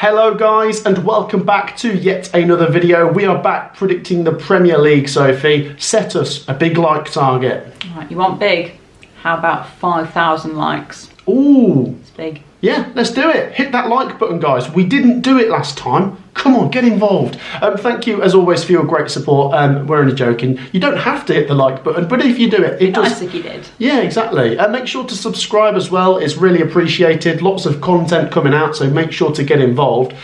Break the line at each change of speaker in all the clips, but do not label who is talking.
Hello guys and welcome back to yet another video. We are back predicting the Premier League, Sophie. Set us a big like target.
Right, you want big? How about 5,000 likes?
Ooh.
It's big.
Yeah, let's do it. Hit that like button, guys. We didn't do it last time. Come on, get involved. Thank you, as always, for your great support. We're only joking. You don't have to hit the like button, but if you do it, it does.
Nice if you did.
Yeah, exactly. Make sure to subscribe as well. It's really appreciated. Lots of content coming out, so make sure to get involved.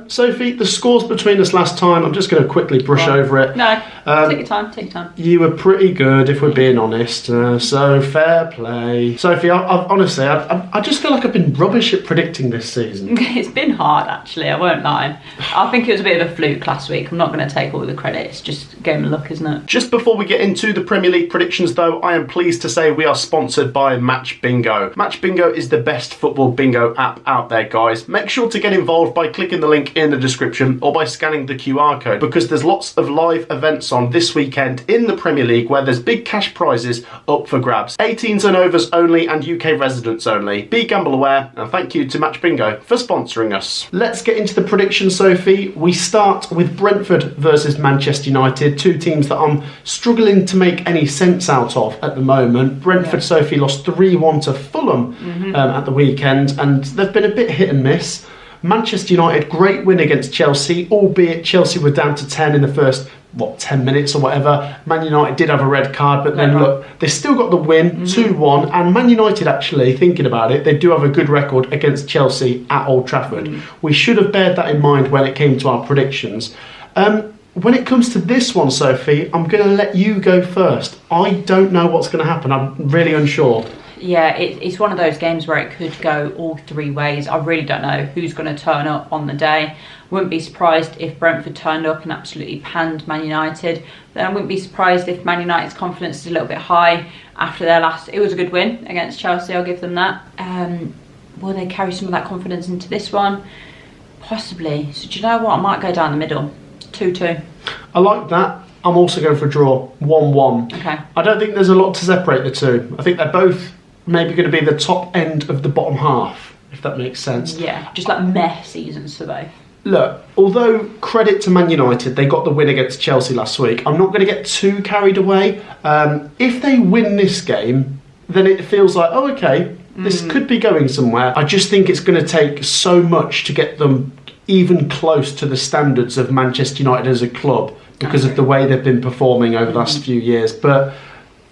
Sophie, the scores between us last time, I'm just going to quickly brush over it.
No, take your time, take your time.
You were pretty good, if we're being honest. So fair play. Sophie, honestly, I just feel like I've been rubbish at predicting this season.
It's been hard, actually, I won't lie. I think it was a bit of a fluke last week. I'm not going to take all the credit. It's just game of luck, isn't it?
Just before we get into the Premier League predictions, though, I am pleased to say we are sponsored by Match Bingo. Match Bingo is the best football bingo app out there, guys. Make sure to get involved by clicking the link in the description or by scanning the QR code, because there's lots of live events on this weekend in the Premier League where there's big cash prizes up for grabs. 18s and overs only and UK residents only. Be gamble aware, and thank you to Match Bingo for sponsoring us. Let's get into the predictions, Sophie. We start with Brentford versus Manchester United, two teams that I'm struggling to make any sense out of at the moment. Brentford, Sophie, lost 3-1 to Fulham at the weekend, and they've been a bit hit and miss. Manchester United, great win against Chelsea, albeit Chelsea were down to 10 in the first 10 minutes or whatever. Man United did have a red card, but then look, they still got the win, 2-1, and Man United, actually, thinking about it, they do have a good record against Chelsea at Old Trafford. We should have bared that in mind when it came to our predictions. When it comes to this one, Sophie, I'm going to let you go first. I don't know what's going to happen. I'm really unsure.
Yeah, it's one of those games where it could go all three ways. I really don't know who's going to turn up on the day. Wouldn't be surprised if Brentford turned up and absolutely panned Man United. Then I wouldn't be surprised if Man United's confidence is a little bit high after their last... It was a good win against Chelsea, I'll give them that. Will they carry some of that confidence into this one? Possibly. So do you know what? I might go down the middle. 2-2.
I like that. I'm also going for a draw. 1-1.
Okay.
I don't think there's a lot to separate the two. I think they're both maybe going to be the top end of the bottom half, if that makes sense.
Yeah, just like meh seasons for both.
Look, although credit to Man United, they got the win against Chelsea last week, I'm not going to get too carried away. If they win this game, then it feels like, oh, okay, this could be going somewhere. I just think it's going to take so much to get them even close to the standards of Manchester United as a club because of the way they've been performing over the last few years. But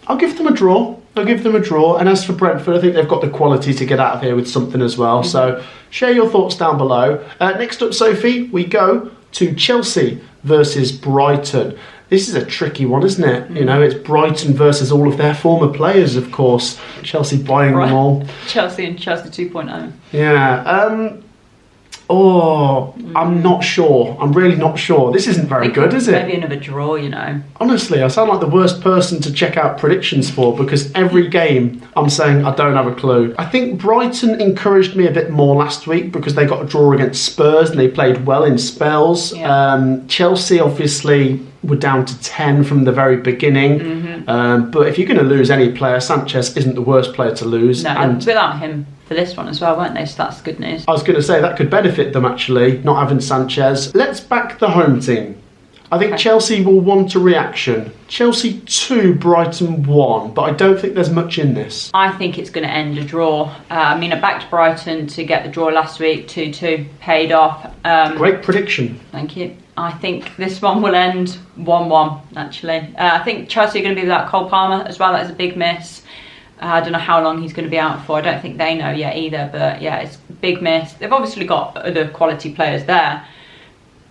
I'll give them a draw. And as for Brentford, I think they've got the quality to get out of here with something as well. So share your thoughts down below. Next up, Sophie, we go to Chelsea versus Brighton. This is a tricky one, isn't it? You know, it's Brighton versus all of their former players, of course. Chelsea buying them all.
Chelsea and Chelsea 2.0.
Yeah. I'm not sure. I'm really not sure. This isn't very good, is it?
Maybe another draw, you know.
Honestly, I sound like the worst person to check out predictions for, because every game I'm saying I don't have a clue. I think Brighton encouraged me a bit more last week because they got a draw against Spurs and they played well in spells. Yeah. Chelsea obviously were down to 10 from the very beginning. But if you're going to lose any player, Sanchez isn't the worst player to lose.
No, and without him for this one as well, weren't they? So that's good news.
I was going to say that could benefit them, actually, not having Sanchez. Let's back the home team. I think Chelsea will want a reaction. Chelsea 2, Brighton 1, but I don't think there's much in this.
I think it's going to end a draw. I backed Brighton to get the draw last week, 2-2, paid off.
Great prediction.
Thank you. I think this one will end 1-1, actually. I think Chelsea are going to be without Cole Palmer as well. That is a big miss. I don't know how long he's going to be out for. I don't think they know yet either, but yeah, it's a big miss. They've obviously got other quality players there,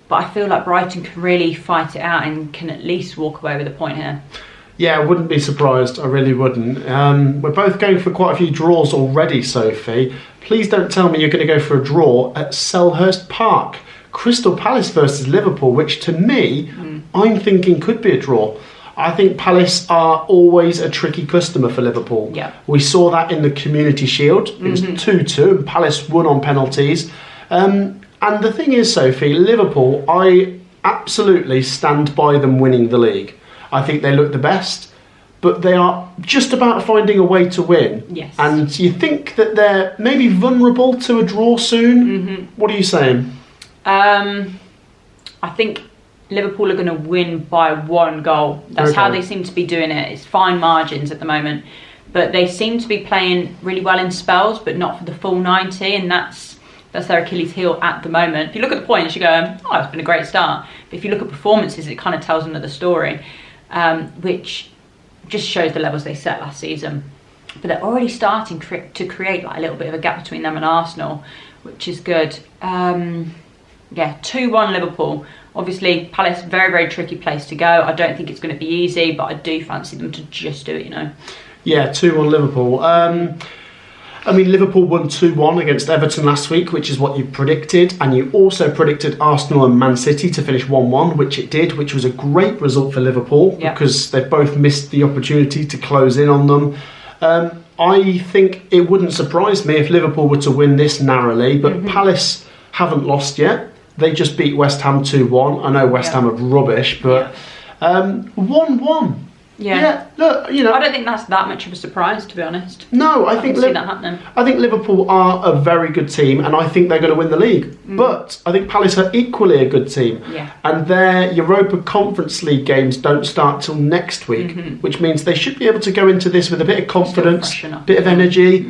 but I feel like Brighton can really fight it out and can at least walk away with a point here.
Yeah, I wouldn't be surprised. I really wouldn't. We're both going for quite a few draws already, Sophie. Please don't tell me you're going to go for a draw at Selhurst Park. Crystal Palace versus Liverpool, which to me, I'm thinking could be a draw. I think Palace are always a tricky customer for Liverpool.
Yeah.
We saw that in the Community Shield. It was 2-2 and Palace won on penalties. And the thing is, Sophie, Liverpool, I absolutely stand by them winning the league. I think they look the best, but they are just about finding a way to win.
Yes.
And you think that they're maybe vulnerable to a draw soon? What are you saying?
I think Liverpool are going to win by 1 goal. That's how they seem to be doing it. It's fine margins at the moment. But they seem to be playing really well in spells, but not for the full 90, and that's their Achilles heel at the moment. If you look at the points, you go, oh, it's been a great start. But if you look at performances, it kind of tells another story, which just shows the levels they set last season. But they're already starting to create like a little bit of a gap between them and Arsenal, which is good. 2-1 Liverpool. Obviously, Palace, very, very tricky place to go. I don't think it's going to be easy, but I do fancy them to just do it,
Yeah, 2-1 Liverpool. Liverpool won 2-1 against Everton last week, which is what you predicted. And you also predicted Arsenal and Man City to finish 1-1, which it did, which was a great result for Liverpool because they've both missed the opportunity to close in on them. I think it wouldn't surprise me if Liverpool were to win this narrowly, but Palace haven't lost yet. They just beat West Ham 2-1. I know West Ham are rubbish, but 1-1.
Yeah,
look,
I don't think that's that much of a surprise, to be honest.
No, I think
that happening.
I think Liverpool are a very good team, and I think they're going to win the league. But I think Palace are equally a good team, and their Europa Conference League games don't start till next week, which means they should be able to go into this with a bit of confidence, a bit of energy.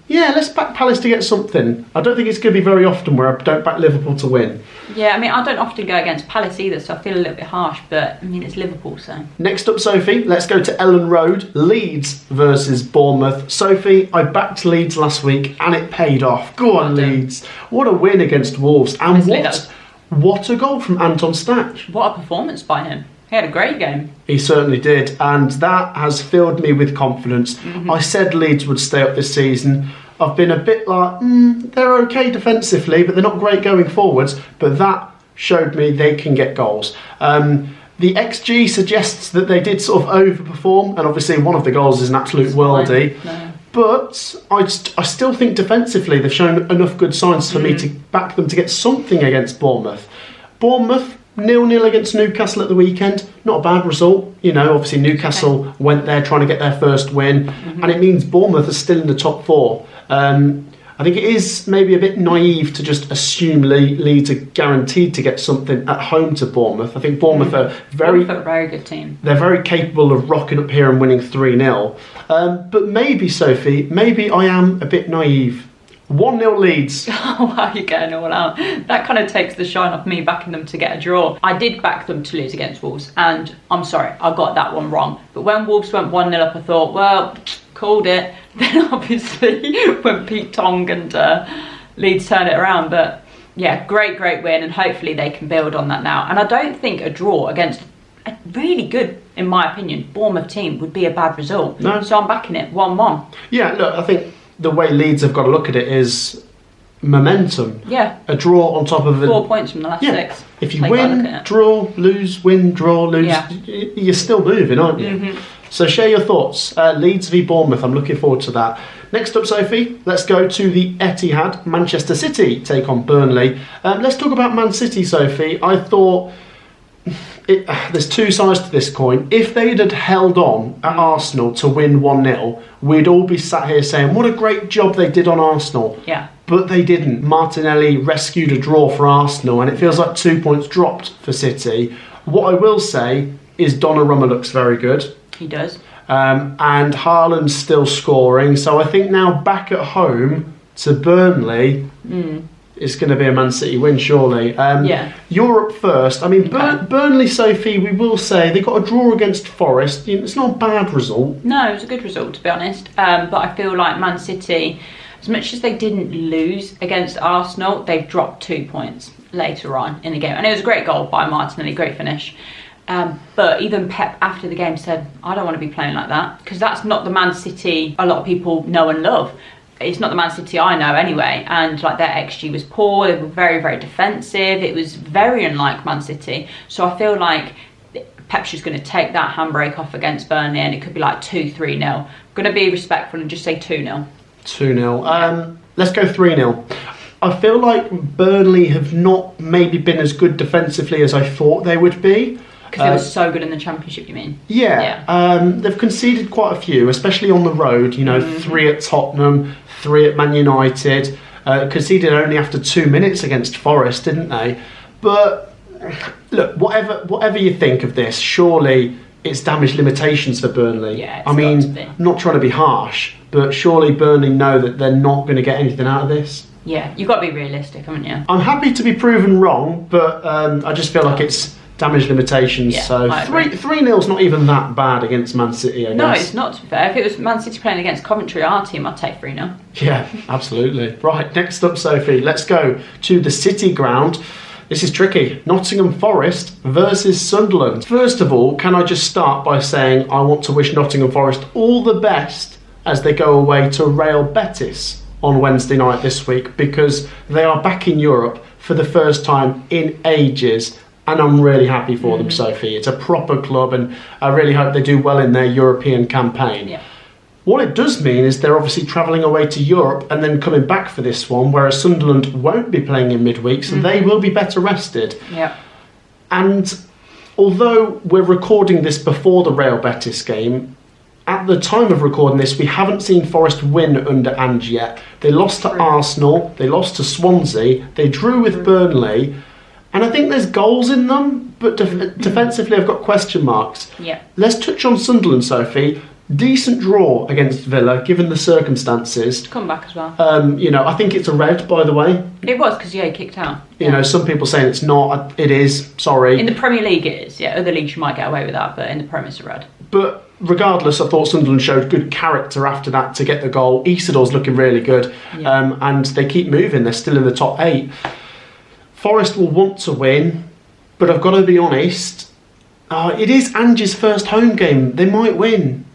Yeah, let's back Palace to get something. I don't think it's going to be very often where I don't back Liverpool to win.
Yeah, I don't often go against Palace either, so I feel a little bit harsh, but it's Liverpool, so.
Next up, Sophie, let's go to Ellen Road, Leeds versus Bournemouth. Sophie, I backed Leeds last week and it paid off. Go on, Leeds. What a win against Wolves. And what a goal from Anton Stach.
What a performance by him. He had a great game.
He certainly did, and that has filled me with confidence. I said Leeds would stay up this season. I've been a bit like, they're okay defensively, but they're not great going forwards. But that showed me they can get goals. The XG suggests that they did sort of overperform, and obviously one of the goals is an absolute worldie. No. But I still think defensively they've shown enough good signs for me to back them to get something against Bournemouth. Bournemouth 0-0 against Newcastle at the weekend. Not a bad result. Obviously Newcastle went there trying to get their first win, and it means Bournemouth are still in the top 4. I think it is maybe a bit naive to just assume Leeds are guaranteed to get something at home to Bournemouth. I think Bournemouth are a
very good team.
They're very capable of rocking up here and winning 3-0. But maybe, Sophie, I am a bit naive. 1-0 Leeds.
Oh, wow, you're going all out. That kind of takes the shine off me backing them to get a draw. I did back them to lose against Wolves, and I'm sorry, I got that one wrong. But when Wolves went 1-0 up, I thought, well, called it. Then obviously when Pete Tong and Leeds turned it around. But yeah, great win, and hopefully they can build on that now. And I don't think a draw against a really good, in my opinion, Bournemouth team would be a bad result. No. So I'm backing it 1-1.
Yeah, look, I think the way Leeds have got to look at it is momentum.
Yeah.
A draw on top of
4 points from the last 6.
If you win, draw, lose, win, draw, lose, you're still moving, aren't you? So share your thoughts. Leeds v Bournemouth, I'm looking forward to that. Next up, Sophie, let's go to the Etihad. Manchester City take on Burnley. Let's talk about Man City, Sophie. I thought there's two sides to this coin. If they'd had held on at Arsenal to win 1-0, we'd all be sat here saying, what a great job they did on Arsenal.
Yeah.
But they didn't. Martinelli rescued a draw for Arsenal, and it feels like 2 points dropped for City. What I will say is Donnarumma looks very good.
He does.
And Haaland's still scoring. So I think now back at home to Burnley, it's going to be a Man City win, surely. Europe first. Burnley, Sophie, we will say, they got a draw against Forest. It's not a bad result.
No, it was a good result, to be honest. But I feel like Man City, as much as they didn't lose against Arsenal, they've dropped 2 points later on in the game. And it was a great goal by Martinelli, great finish. But even Pep after the game said, I don't want to be playing like that, because that's not the Man City a lot of people know and love. It's not the Man City I know anyway, and like their XG was poor, they were very, very defensive, it was very unlike Man City. So I feel like Pep's just going to take that handbrake off against Burnley, and it could be like 2-3-0. I'm going to be respectful and just say 2-0.
2-0. Let's go 3-0. I feel like Burnley have not maybe been as good defensively as I thought they would be.
Because they were so good in the Championship, you mean?
Yeah. They've conceded quite a few, especially on the road. 3 at Tottenham, 3 at Man United. Conceded only after 2 minutes against Forest, didn't they? But look, whatever you think of this, surely it's damage limitations for Burnley.
Yeah,
I mean, I'm not trying to be harsh, but surely Burnley know that they're not going to get anything out of this.
Yeah, you've got to be realistic, haven't you?
I'm happy to be proven wrong, but I just feel like it's damage limitations.
Yeah,
so 3-0's not even that bad against Man City, I guess.
No, it's not, to be fair. If it was Man City playing against Coventry, our team, I'd take 3-0.
Yeah, absolutely. Right, next up, Sophie, let's go to the City ground. This is tricky. Nottingham Forest versus Sunderland. First of all, can I just start by saying I want to wish Nottingham Forest all the best as they go away to Real Betis on Wednesday night this week, because they are back in Europe for the first time in ages, and I'm really happy for them, Sophie. It's a proper club, and I really hope they do well in their European campaign.
Yeah.
What it does mean is they're obviously travelling away to Europe and then coming back for this one, whereas Sunderland won't be playing in midweek, so they will be better rested.
Yeah.
And although we're recording this before the Real Betis game, at the time of recording this, we haven't seen Forest win under Ange yet. They lost to Arsenal, they lost to Swansea, they drew with Burnley, and I think there's goals in them, but defensively I've got question marks.
Yeah.
Let's touch on Sunderland, Sophie. Decent draw against Villa, given the circumstances.
Come back as well.
I think it's a red, by the way.
It was, because, he kicked out.
You know, some people saying it's not. It is, sorry.
In the Premier League it is, yeah. Other leagues you might get away with that, but in the Premier it's a red.
But regardless, I thought Sunderland showed good character after that to get the goal. Isidor's looking really good. Yeah. And they keep moving. They're still in the top 8. Forest will want to win, but I've got to be honest, it is Ange's first home game. They might win.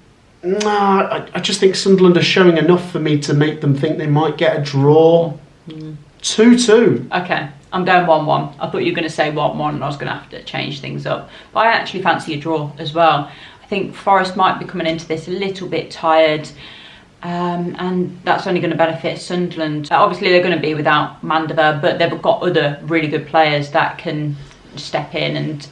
Nah, I just think Sunderland are showing enough for me to make them think they might get a draw. 2-2.
Okay, I'm going 1-1. I thought you were going to say 1-1 and I was going to have to change things up. But I actually fancy a draw as well. I think Forest might be coming into this a little bit tired. And that's only going to benefit Sunderland. Obviously, they're going to be without Mandeva, but they've got other really good players that can step in, and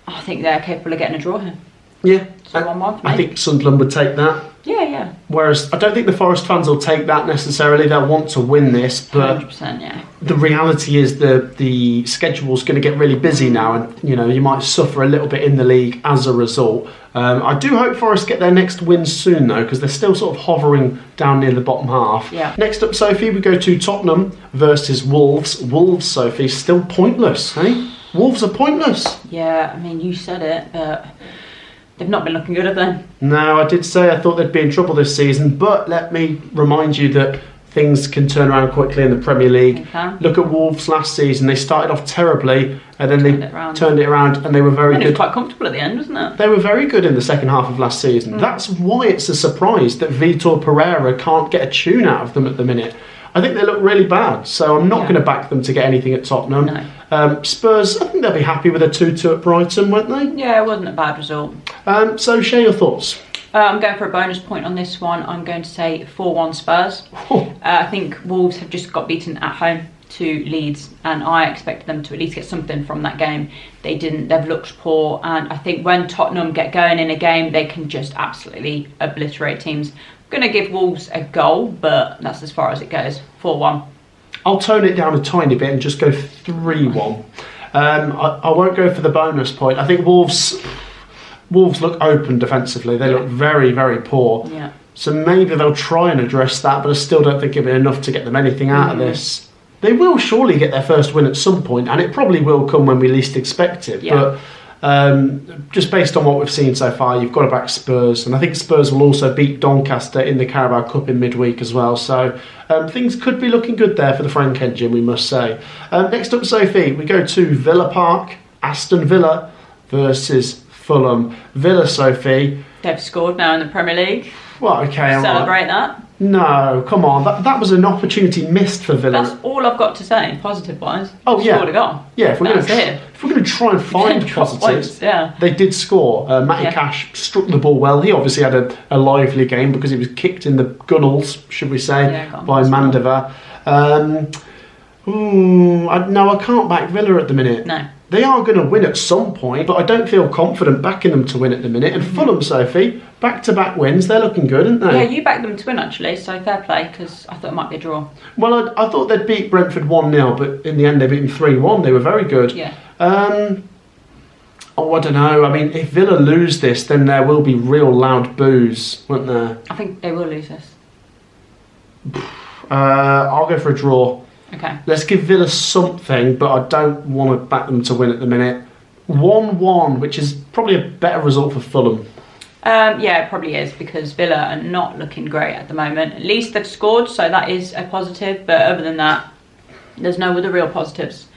I think they're capable of getting a draw here.
Yeah,
so 1-1 for me.
I think Sunderland would take that.
Yeah.
Whereas I don't think the Forest fans will take that necessarily. They'll want to win this, but
100%, yeah.
The reality is the schedule's going to get really busy now, and you might suffer a little bit in the league as a result. I do hope Forest get their next win soon, though, because they're still sort of hovering down near the bottom half.
Yeah.
Next up, Sophie, we go to Tottenham versus Wolves. Wolves, Sophie, still pointless, eh? Wolves are pointless.
Yeah, I mean, you said it, but they've not been looking good, have they?
No, I did say I thought they'd be in trouble this season, but let me remind you that things can turn around quickly in the Premier League. Look at Wolves last season. They started off terribly, and then they turned it around, and they were very good.
It was quite comfortable at the end, wasn't it?
They were very good in the second half of last season. That's why it's a surprise that Vitor Pereira can't get a tune out of them at the minute. I think they look really bad, so I'm not going to back them to get anything at Tottenham.
No.
Spurs, I think they'll be happy with a 2-2 at Brighton, won't they?
Yeah, it wasn't a bad result.
So share your thoughts.
I'm going for a bonus point on this one. I'm going to say 4-1 Spurs. I think Wolves have just got beaten at home to Leeds, and I expected them to at least get something from that game. They didn't. They've looked poor, and I think when Tottenham get going in a game, they can just absolutely obliterate teams. I'm going to give Wolves a goal, but that's as far as it goes. 4-1.
I'll tone it down a tiny bit and just go 3-1. I won't go for the bonus point. I think Wolves look open defensively. They look very, very poor.
Yeah.
So maybe they'll try and address that, but I still don't think it'll be enough to get them anything out of this. They will surely get their first win at some point, and it probably will come when we least expect it.
Yeah.
But just based on what we've seen so far, you've got to back Spurs, and I think Spurs will also beat Doncaster in the Carabao Cup in midweek as well. So things could be looking good there for the Frank engine, we must say. Next up, Sophie, we go to Villa Park, Aston Villa versus Fulham. Villa, Sophie.
They've scored now in the Premier League.
Well, okay.
Celebrate that.
No, come on. That was an opportunity missed for Villa.
That's all I've got to say, positive-wise.
Oh, yeah.
Scored a goal.
Yeah, if we're going to try and find positives, they did score. Matty Cash struck the ball well. He obviously had a lively game because he was kicked in the gunnels, should we say, by Mandeva. No, I can't back Villa at the minute.
No.
They are going to win at some point, but I don't feel confident backing them to win at the minute. And Fulham, Sophie, back-to-back wins, they're looking good, aren't they?
Yeah, you backed them to win actually, so fair play, because I thought it might be a draw.
Well, I thought they'd beat Brentford 1-0, but in the end they beat them 3-1. They were very good.
Yeah.
Oh, I don't know. I mean, if Villa lose this, then there will be real loud boos, won't there?
I think they will lose this.
I'll go for a draw.
Okay.
Let's give Villa something, but I don't want to back them to win at the minute. 1-1, which is probably a better result for Fulham.
Yeah, it probably is, because Villa are not looking great at the moment. At least they've scored, so that is a positive. But other than that, there's no other real positives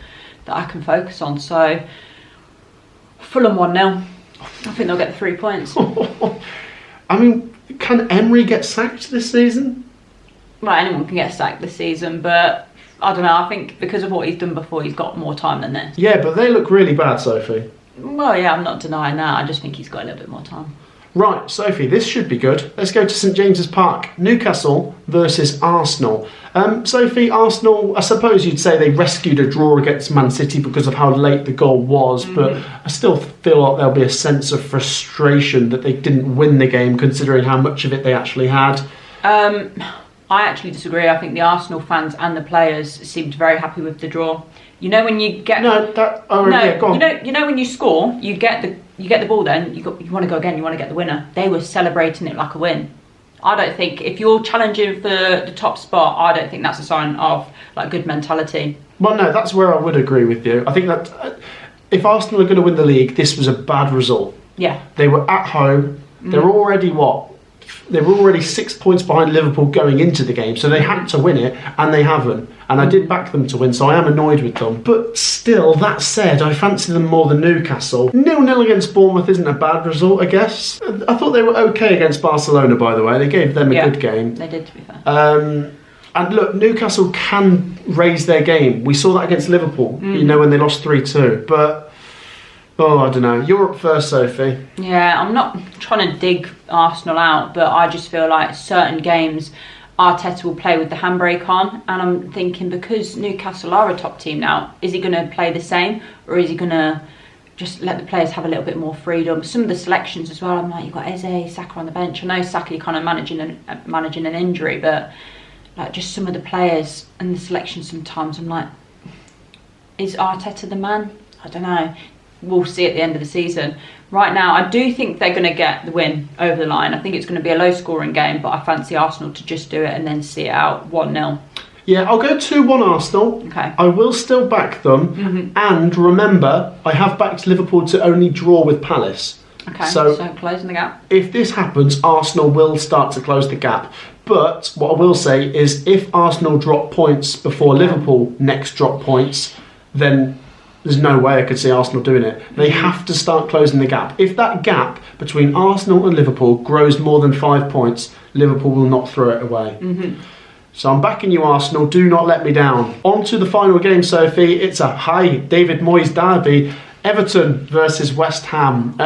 that I can focus on. So, Fulham 1-0. I think they'll get the 3 points.
I mean, can Emery get sacked this season?
Well, anyone can get sacked this season, but I don't know. I think because of what he's done before, he's got more time than this.
Yeah, but they look really bad, Sophie.
Well, yeah, I'm not denying that. I just think he's got a little bit more time.
Right, Sophie, this should be good. Let's go to St James's Park. Newcastle versus Arsenal. Sophie, Arsenal, I suppose you'd say they rescued a draw against Man City because of how late the goal was, but I still feel like there'll be a sense of frustration that they didn't win the game, considering how much of it they actually had.
I actually disagree. I think the Arsenal fans and the players seemed very happy with the draw. You know when you get
yeah, go on.
You know when you score, you get the ball. Then you want to go again. You want to get the winner. They were celebrating it like a win. I don't think if you're challenging for the top spot, I don't think that's a sign of like good mentality.
Well, no, that's where I would agree with you. I think that if Arsenal are going to win the league, this was a bad result.
Yeah,
they were at home. They're already They were already 6 points behind Liverpool going into the game, so they had to win it, and they haven't. And I did back them to win, so I am annoyed with them. But still, that said, I fancy them more than Newcastle. 0-0 against Bournemouth isn't a bad result, I guess. I thought they were okay against Barcelona, by the way. They gave them a good game.
They did, to be fair.
And look, Newcastle can raise their game. We saw that against Liverpool, you know, when they lost 3-2. But I don't know. You're up first, Sophie.
Yeah, I'm not trying to dig Arsenal out, but I just feel like certain games Arteta will play with the handbrake on, and I'm thinking because Newcastle are a top team now, is he going to play the same, or is he going to just let the players have a little bit more freedom? Some of the selections as well, I'm like, you've got Eze, Saka on the bench. I know Saka, you're kind of managing an injury, but like just some of the players and the selection sometimes, I'm like, is Arteta the man? I don't know. We'll see at the end of the season. Right now, I do think they're going to get the win over the line. I think it's going to be a low-scoring game, but I fancy Arsenal to just do it and then see it out 1-0.
Yeah, I'll go 2-1 Arsenal.
Okay.
I will still back them. And remember, I have backed Liverpool to only draw with Palace.
Okay, so closing the gap.
If this happens, Arsenal will start to close the gap. But what I will say is if Arsenal drop points before Liverpool next drop points, then there's no way I could see Arsenal doing it. They have to start closing the gap. If that gap between Arsenal and Liverpool grows more than 5 points, Liverpool will not throw it away. So I'm backing you, Arsenal. Do not let me down. On to the final game, Sophie. It's a David Moyes derby. Everton versus West Ham.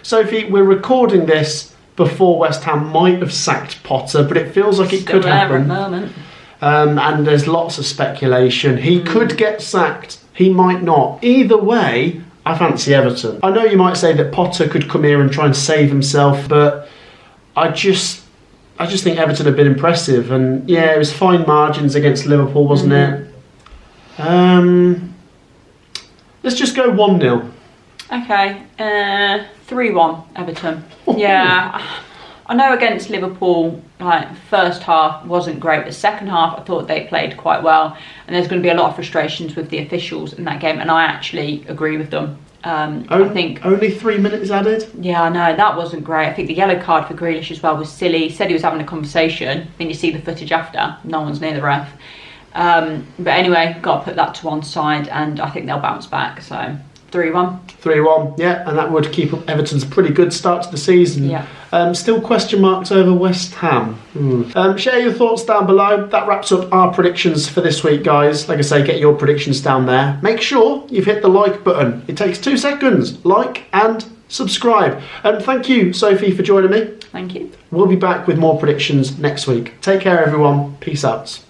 Sophie, we're recording this before West Ham might have sacked Potter, but it feels like it could happen.
Moment.
And there's lots of speculation. He could get sacked. He might not. Either way, I fancy Everton. I know you might say that Potter could come here and try and save himself, but I just think Everton have been impressive. And yeah, it was fine margins against Liverpool, wasn't it? Let's just go 1-0.
Okay, 3-1 Everton. Yeah, I know against Liverpool, like first half wasn't great. The second half, I thought they played quite well, and there's going to be a lot of frustrations with the officials in that game, and I actually agree with them. I think
only 3 minutes added.
Yeah, I know that wasn't great. I think the yellow card for Grealish as well was silly. He said he was having a conversation. Then you see the footage after. No one's near the ref. But anyway, got to put that to one side, and I think they'll bounce back. So 3-1. 3-1,
yeah, and that would keep up Everton's pretty good start to the season.
Yeah.
Still question marks over West Ham. Share your thoughts down below. That wraps up our predictions for this week, guys. Like I say, get your predictions down there. Make sure you've hit the like button. It takes 2 seconds. Like and subscribe. And thank you, Sophie, for joining me.
Thank you.
We'll be back with more predictions next week. Take care, everyone. Peace out.